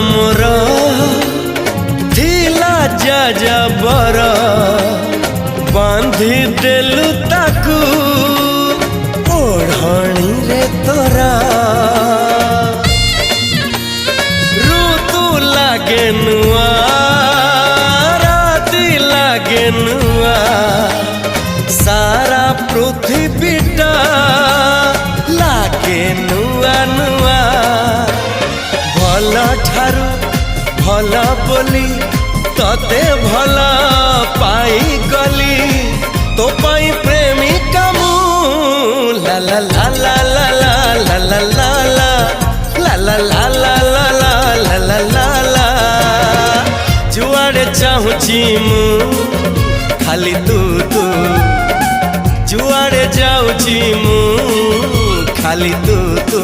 मोर थिला जा बर बांधी देलु ताकू ओढ़णी रे तोरा ऋतु लागे नुआ राति लागे नुआ सारा पृथ्वीटा लागे नुआ नुआ भल ठारू भल बोली तते भल पाई गली तो पाई प्रेमिका मु ला ला ला ला ला ला ला ला ला ला ला ला ला ला ला ला ला जुआड़े चाहूची मु खाली तू तू जुआड़े जाऊची मु खाली तू तू।